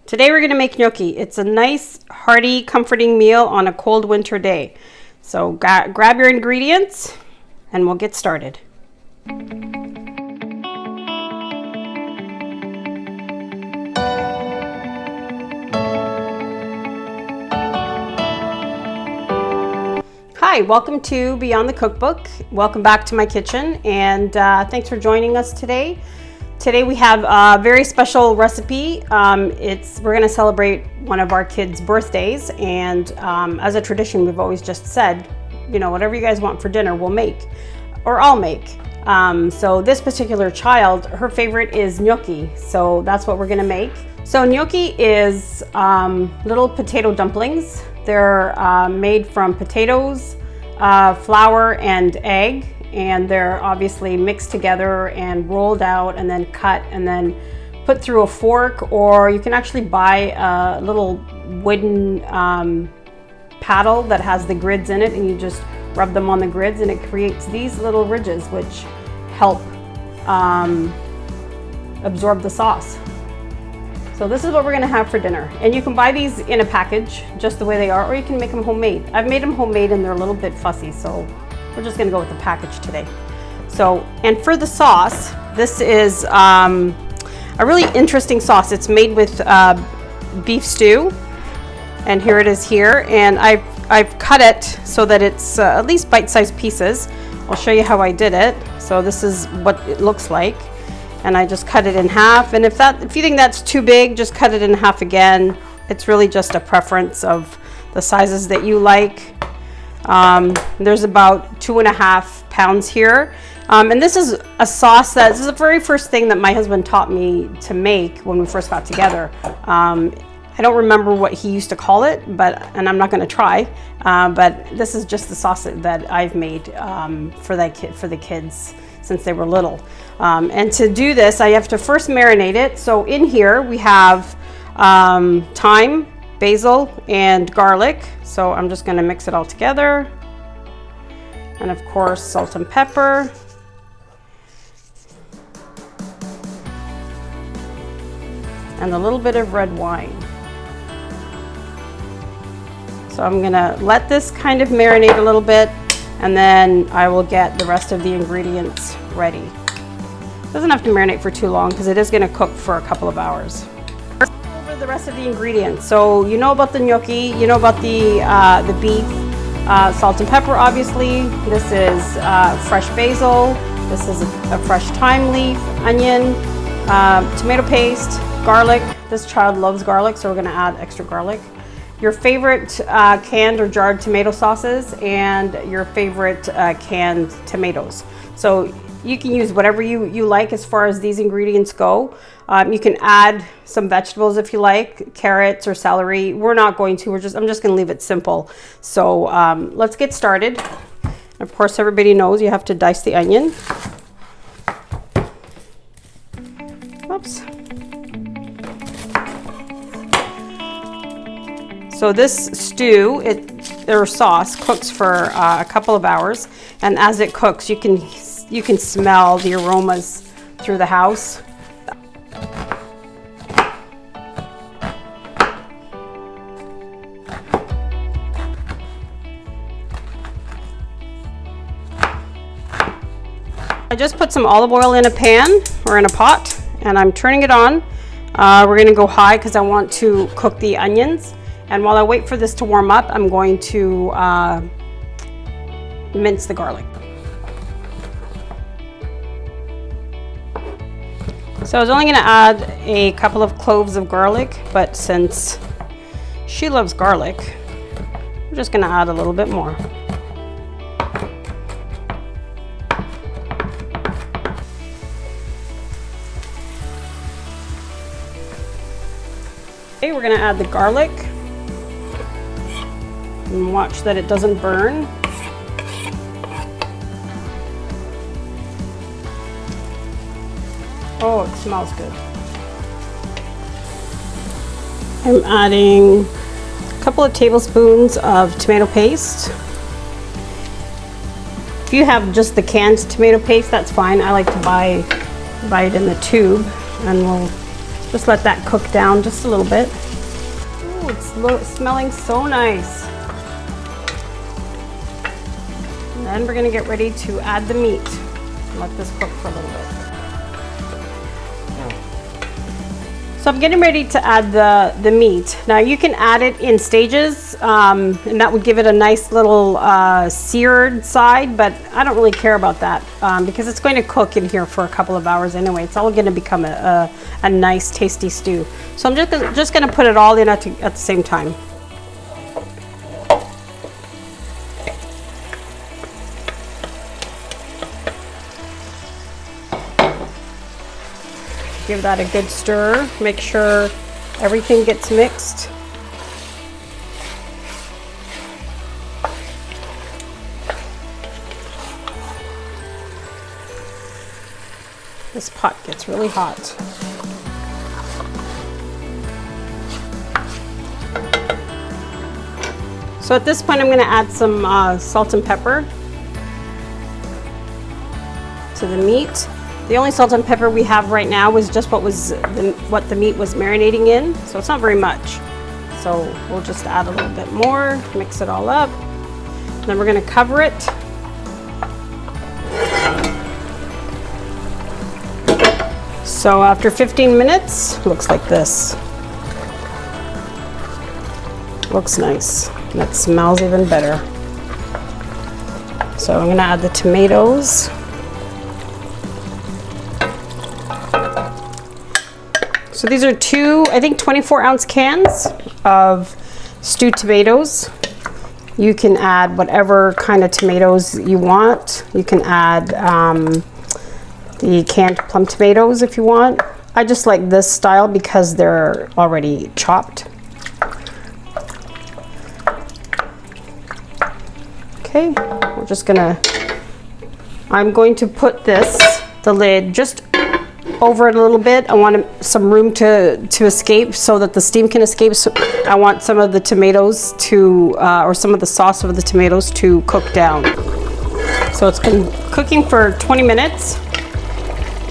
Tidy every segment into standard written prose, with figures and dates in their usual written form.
Today we're going to make gnocchi. It's a nice, hearty, comforting meal on a cold winter day. So grab your ingredients and we'll get started. Hi, welcome to Beyond the Cookbook. Welcome back to my kitchen, and thanks for joining us today. Today we have a very special recipe. We're going to celebrate one of our kids' birthdays, and as a tradition, we've always just said, you know, whatever you guys want for dinner, we'll make, or I'll make. So this particular child, her favorite is gnocchi, so that's what we're going to make. So gnocchi is little potato dumplings. They're made from potatoes, flour, and egg. And they're obviously mixed together and rolled out and then cut and then put through a fork, or you can actually buy a little wooden paddle that has the grids in it, and you just rub them on the grids and it creates these little ridges which help absorb the sauce. So this is what we're gonna have for dinner. And you can buy these in a package just the way they are, or you can make them homemade. I've made them homemade and they're a little bit fussy, so we're just gonna go with the package today. So, and for the sauce, this is a really interesting sauce. It's made with beef stew, and here it is here. And I've cut it so that it's at least bite-sized pieces. I'll show you how I did it. So this is what it looks like. And I just cut it in half. And if you think that's too big, just cut it in half again. It's really just a preference of the sizes that you like. There's about 2.5 pounds here. And this is a sauce this is the very first thing that my husband taught me to make when we first got together. I don't remember what he used to call it, and I'm not going to try, but this is just the sauce that I've made for the kids since they were little. And to do this, I have to first marinate it. So in here we have thyme, basil, and garlic. So I'm just going to mix it all together. And of course, salt and pepper. And a little bit of red wine. So I'm going to let this kind of marinate a little bit, and then I will get the rest of the ingredients ready. It doesn't have to marinate for too long because it is going to cook for a couple of hours. The rest of the ingredients. So you know about the gnocchi, you know about the beef, salt and pepper obviously. This is fresh basil, this is a fresh thyme leaf, onion, tomato paste, garlic. This child loves garlic, so we're going to add extra garlic. Your favorite canned or jarred tomato sauces, and your favorite canned tomatoes. So you can use whatever you like as far as these ingredients go. You can add some vegetables if you like, carrots or celery. We're not going to, I'm just going to leave it simple. So let's get started. Of course, everybody knows you have to dice the onion. Oops. So this stew, or sauce, cooks for a couple of hours, and as it cooks, you can smell the aromas through the house. I just put some olive oil in a pan or in a pot, and I'm turning it on. We're going to go high because I want to cook the onions. And while I wait for this to warm up, I'm going to mince the garlic. So I was only going to add a couple of cloves of garlic, but since she loves garlic, we're just going to add a little bit more. Okay, we're going to add the garlic. And watch that it doesn't burn. Oh, it smells good. I'm adding a couple of tablespoons of tomato paste. If you have just the canned tomato paste, that's fine. I like to buy it in the tube, and we'll Just let that cook down just a little bit. Ooh, it's smelling so nice. And then we're gonna get ready to add the meat. Let this cook for a little bit. So I'm getting ready to add the meat. Now you can add it in stages, and that would give it a nice little seared side, but I don't really care about that because it's going to cook in here for a couple of hours anyway. It's all going to become a nice tasty stew. So I'm just going to put it all in at the same time. Give that a good stir. Make sure everything gets mixed. This pot gets really hot. So at this point I'm going to add some salt and pepper to the meat. The only salt and pepper we have right now was just what the meat was marinating in, so it's not very much. So we'll just add a little bit more, mix it all up. Then we're going to cover it. So after 15 minutes, it looks like this. Looks nice. And it smells even better. So I'm going to add the tomatoes. So these are two, I think 24-ounce cans of stewed tomatoes. You can add whatever kind of tomatoes you want. You can add the canned plum tomatoes if you want. I just like this style because they're already chopped. Okay, I'm going to put the lid just over it a little bit. I want some room to escape so that the steam can escape. So I want some of the tomatoes or some of the sauce of the tomatoes to cook down. So it's been cooking for 20 minutes.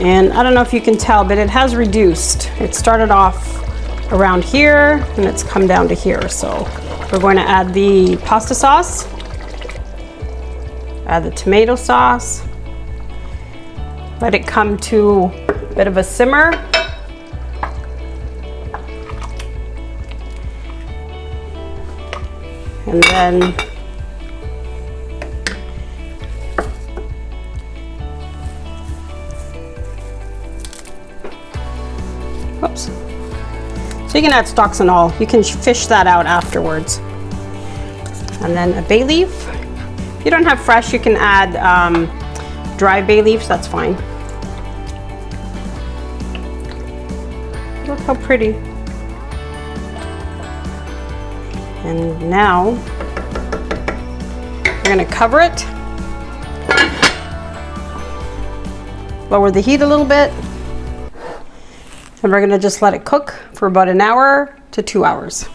And I don't know if you can tell, but it has reduced. It started off around here and it's come down to here. So we're going to add the pasta sauce, add the tomato sauce, let it come to a bit of a simmer. And then oops. So you can add stalks and all. You can fish that out afterwards. And then a bay leaf. If you don't have fresh, you can add dry bay leaves, that's fine. Look how pretty. And now we're going to cover it. Lower the heat a little bit. And we're going to just let it cook for about an hour to 2 hours.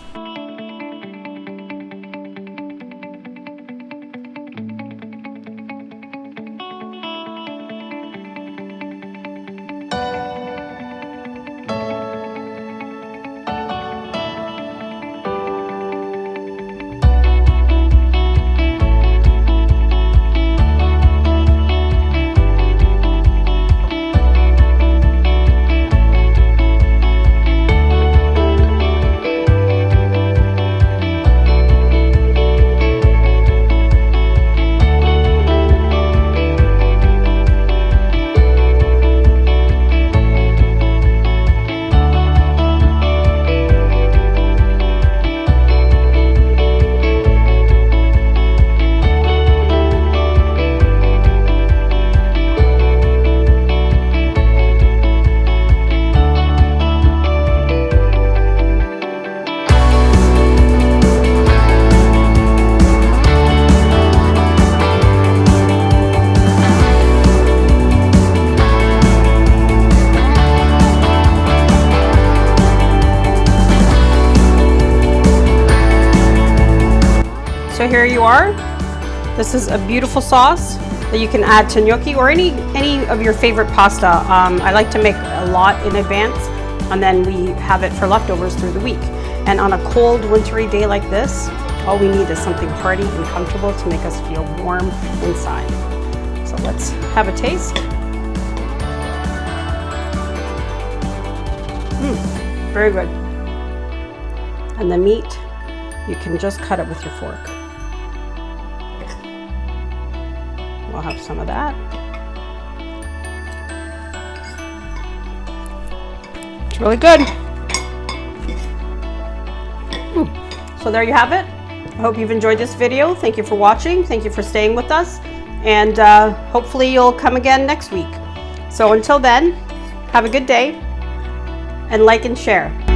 So here you are. This is a beautiful sauce that you can add to gnocchi or any of your favorite pasta. I like to make a lot in advance And then we have it for leftovers through the week. And on a cold, wintry day like this, all we need is something hearty and comfortable to make us feel warm inside. So let's have a taste. Very good. And the meat, you can just cut it with your fork. We'll have some of that. It's really good. So there you have it. I hope you've enjoyed this video. Thank you for watching. Thank you for staying with us. And hopefully you'll come again next week. So until then, have a good day and like and share.